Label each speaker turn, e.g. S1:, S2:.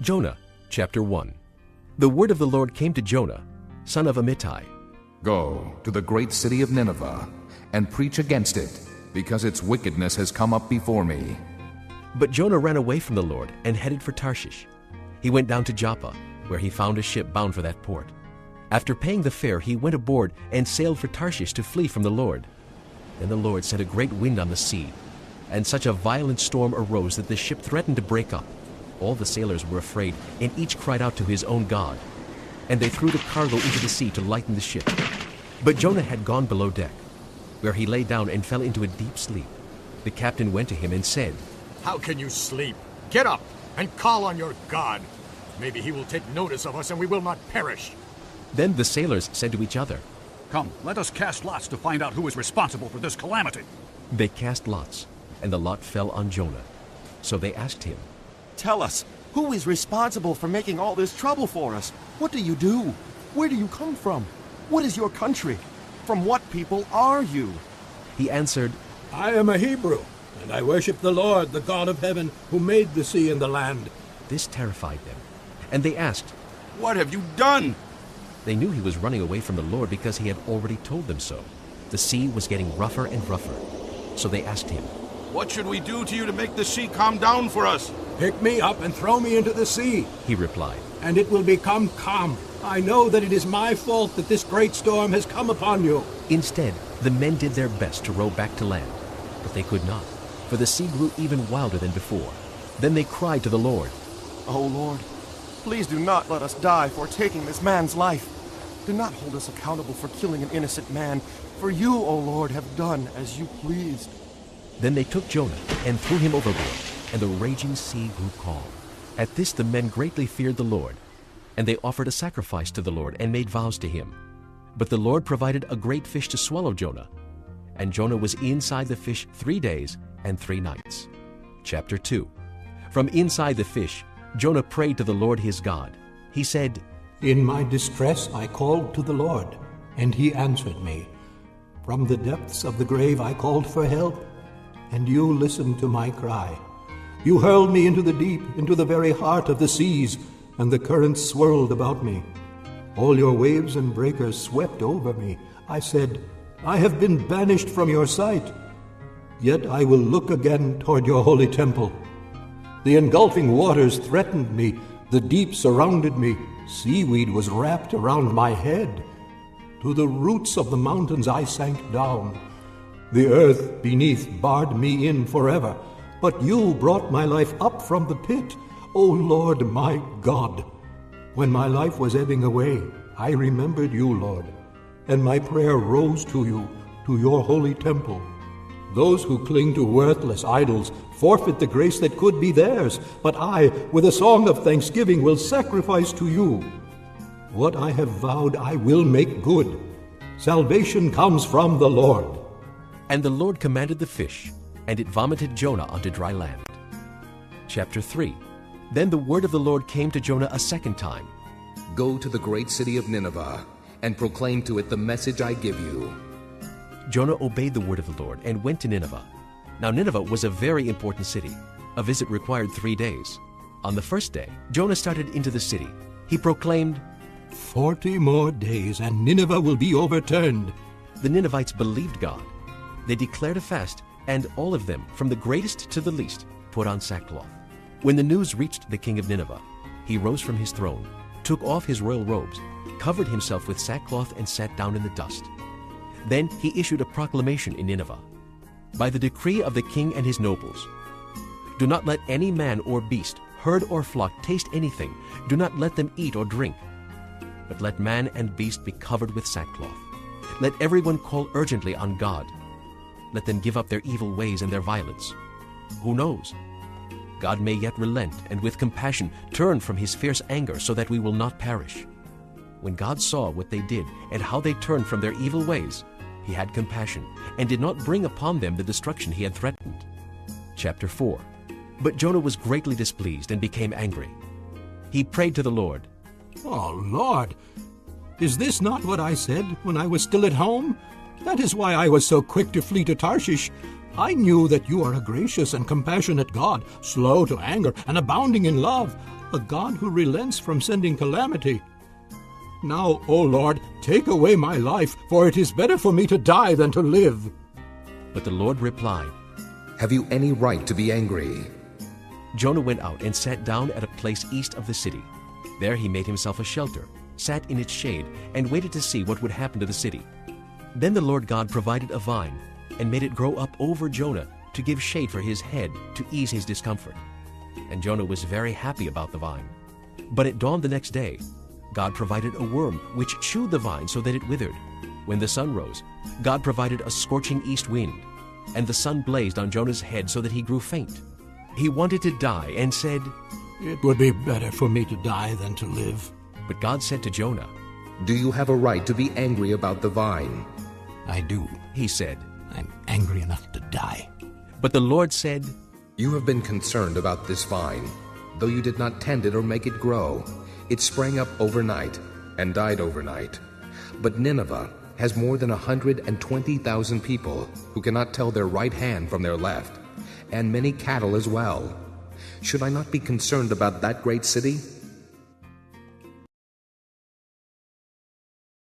S1: Jonah, chapter 1. The word of the Lord came to Jonah, son of Amittai.
S2: Go to the great city of Nineveh and preach against it, because its wickedness has come up before me.
S1: But Jonah ran away from the Lord and headed for Tarshish. He went down to Joppa, where he found a ship bound for that port. After paying the fare, he went aboard and sailed for Tarshish to flee from the Lord. Then the Lord sent a great wind on the sea, and such a violent storm arose that the ship threatened to break up. All the sailors were afraid, and each cried out to his own God. And they threw the cargo into the sea to lighten the ship. But Jonah had gone below deck, where he lay down and fell into a deep sleep. The captain went to him and said,
S3: "How can you sleep? Get up and call on your God. Maybe he will take notice of us and we will not perish."
S1: Then the sailors said to each other,
S4: "Come, let us cast lots to find out who is responsible for this calamity."
S1: They cast lots, and the lot fell on Jonah. So they asked him,
S5: "Tell us, who is responsible for making all this trouble for us? What do you do? Where do you come from? What is your country? From what people are you?"
S1: He answered,
S6: "I am a Hebrew, and I worship the Lord, the God of heaven, who made the sea and the land."
S1: This terrified them, and they asked,
S7: "What have you done?"
S1: They knew he was running away from the Lord because he had already told them so. The sea was getting rougher and rougher. So they asked him,
S7: "What should we do to you to make the sea calm down for us?"
S6: "Pick me up and throw me into the sea,"
S1: he replied,
S6: "and it will become calm. I know that it is my fault that this great storm has come upon you."
S1: Instead, the men did their best to row back to land, but they could not, for the sea grew even wilder than before. Then they cried to the Lord,
S5: "O Lord, please do not let us die for taking this man's life. Do not hold us accountable for killing an innocent man, for you, O Lord, have done as you pleased."
S1: Then they took Jonah and threw him overboard, and the raging sea grew calm. At this the men greatly feared the Lord, and they offered a sacrifice to the Lord and made vows to him. But the Lord provided a great fish to swallow Jonah, and Jonah was inside the fish 3 days and 3 nights. Chapter 2. From inside the fish, Jonah prayed to the Lord his God. He said,
S6: "In my distress I called to the Lord, and he answered me. From the depths of the grave I called for help, and you listened to my cry. You hurled me into the deep, into the very heart of the seas, and the currents swirled about me. All your waves and breakers swept over me. I said, I have been banished from your sight. Yet I will look again toward your holy temple. The engulfing waters threatened me. The deep surrounded me. Seaweed was wrapped around my head. To the roots of the mountains I sank down. The earth beneath barred me in forever. But you brought my life up from the pit, O Lord my God. When my life was ebbing away, I remembered you, Lord, and my prayer rose to you, to your holy temple. Those who cling to worthless idols forfeit the grace that could be theirs, but I, with a song of thanksgiving, will sacrifice to you. What I have vowed I will make good. Salvation comes from the Lord."
S1: And the Lord commanded the fish, and it vomited Jonah onto dry land. Chapter 3. Then the word of the Lord came to Jonah a second time.
S2: Go to the great city of Nineveh and proclaim to it the message I give you.
S1: Jonah obeyed the word of the Lord and went to Nineveh. Now Nineveh was a very important city. A visit required 3 days. On the first day, Jonah started into the city. He proclaimed,
S6: 40 more days and Nineveh will be overturned.
S1: The Ninevites believed God. They declared a fast, and all of them, from the greatest to the least, put on sackcloth. When the news reached the king of Nineveh, he rose from his throne, took off his royal robes, covered himself with sackcloth, and sat down in the dust. Then he issued a proclamation in Nineveh. By the decree of the king and his nobles, do not let any man or beast, herd or flock taste anything. Do not let them eat or drink. But let man and beast be covered with sackcloth. Let everyone call urgently on God. Let them give up their evil ways and their violence. Who knows? God may yet relent and with compassion turn from his fierce anger so that we will not perish. When God saw what they did and how they turned from their evil ways, he had compassion and did not bring upon them the destruction he had threatened. Chapter 4. But Jonah was greatly displeased and became angry. He prayed to the Lord,
S6: "Oh, Lord, is this not what I said when I was still at home? That is why I was so quick to flee to Tarshish. I knew that you are a gracious and compassionate God, slow to anger and abounding in love, a God who relents from sending calamity. Now, O Lord, take away my life, for it is better for me to die than to live."
S1: But the Lord replied,
S2: Have you any right to be angry?
S1: Jonah went out and sat down at a place east of the city. There he made himself a shelter, sat in its shade, and waited to see what would happen to the city. Then the Lord God provided a vine and made it grow up over Jonah to give shade for his head to ease his discomfort. And Jonah was very happy about the vine. But at dawn the next day, God provided a worm which chewed the vine so that it withered. When the sun rose, God provided a scorching east wind, and the sun blazed on Jonah's head so that he grew faint. He wanted to die and said,
S6: "It would be better for me to die than to live."
S1: But God said to Jonah,
S2: Do you have a right to be angry about the vine?
S6: "I do.
S1: he said.
S6: I'm angry enough to die."
S1: But the Lord said,
S2: You have been concerned about this vine, though you did not tend it or make it grow. It sprang up overnight and died overnight. But Nineveh has more than 120,000 people who cannot tell their right hand from their left, and many cattle as well. Should I not be concerned about that great city?